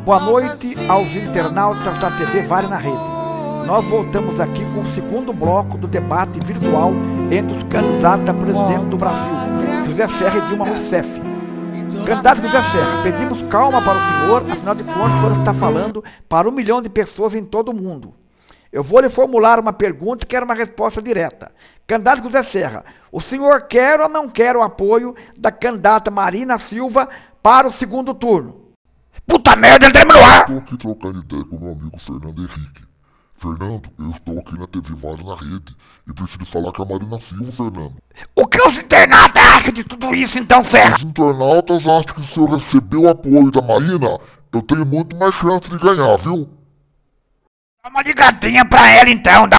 Boa noite aos internautas da TV Vale na Rede. Nós voltamos aqui com o segundo bloco do debate virtual entre os candidatos a presidente do Brasil, José Serra e Dilma Rousseff. Candidato José Serra, pedimos calma para o senhor, afinal de contas o senhor está falando para 1 milhão de pessoas em todo o mundo. Eu vou lhe formular uma pergunta e quero uma resposta direta. Candidato José Serra, o senhor quer ou não quer o apoio da candidata Marina Silva para o segundo turno? Puta merda, ele no ar! Estou aqui trocando ideia com o meu amigo Fernando Henrique. Fernando, eu estou aqui na TV Vale na Rede e preciso falar com a Marina Silva, Fernando. O que os internautas acham de tudo isso então, Serra? Os internautas acham que se eu receber o apoio da Marina, eu tenho muito mais chance de ganhar, viu? Dá uma ligadinha pra ela então.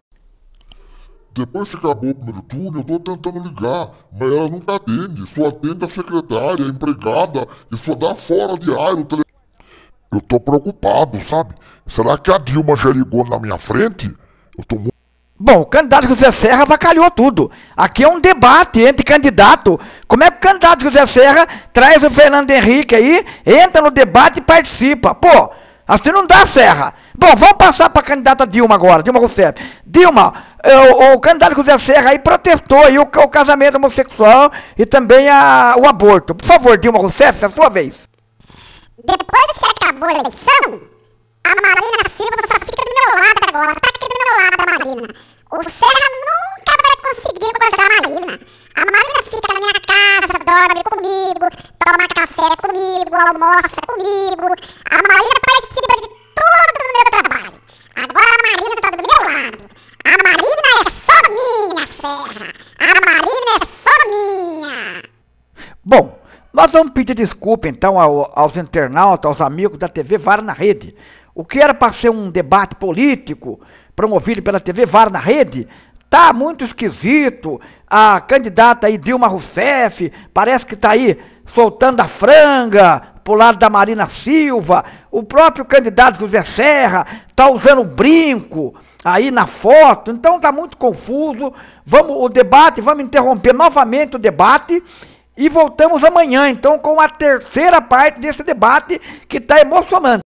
Depois que acabou o primeiro turno, eu tô tentando ligar, mas ela nunca atende. Só atende a secretária, a empregada e só dá fora de ar o telefone. Eu tô preocupado, sabe? Será que a Dilma já ligou na minha frente? Eu tô muito... Bom, o candidato José Serra avacalhou tudo. Aqui é um debate entre candidato. Como é que o candidato José Serra traz o Fernando Henrique aí, entra no debate e participa? Pô, assim não dá, Serra. Bom, vamos passar para a candidata Dilma agora, Dilma Rousseff. Dilma, o candidato José Serra aí protestou aí o casamento homossexual e também o aborto. Por favor, Dilma Rousseff, é a sua vez. Depois que acabou a eleição, a Marina Silva só fica do meu lado agora, tá aqui do meu lado a Marina. O Serra nunca vai conseguir encontrar a Marina. A Marina fica na minha casa, dorme comigo, toma café comigo, almoça comigo. A Marina participa de tudo no meu trabalho. Agora a Marina tá do meu lado. A Marina é só minha, Serra. A Marina é só minha. Bom, nós vamos pedir desculpa então aos internautas, aos amigos da TV Vale na Rede. O que era para ser um debate político promovido pela TV Vale na Rede tá muito esquisito. A candidata aí Dilma Rousseff parece que tá aí soltando a franga pro lado da Marina Silva. O próprio candidato José Serra tá usando brinco aí na foto. Então tá muito confuso. Vamos interromper novamente o debate. E voltamos amanhã, então, com a terceira parte desse debate que está emocionante.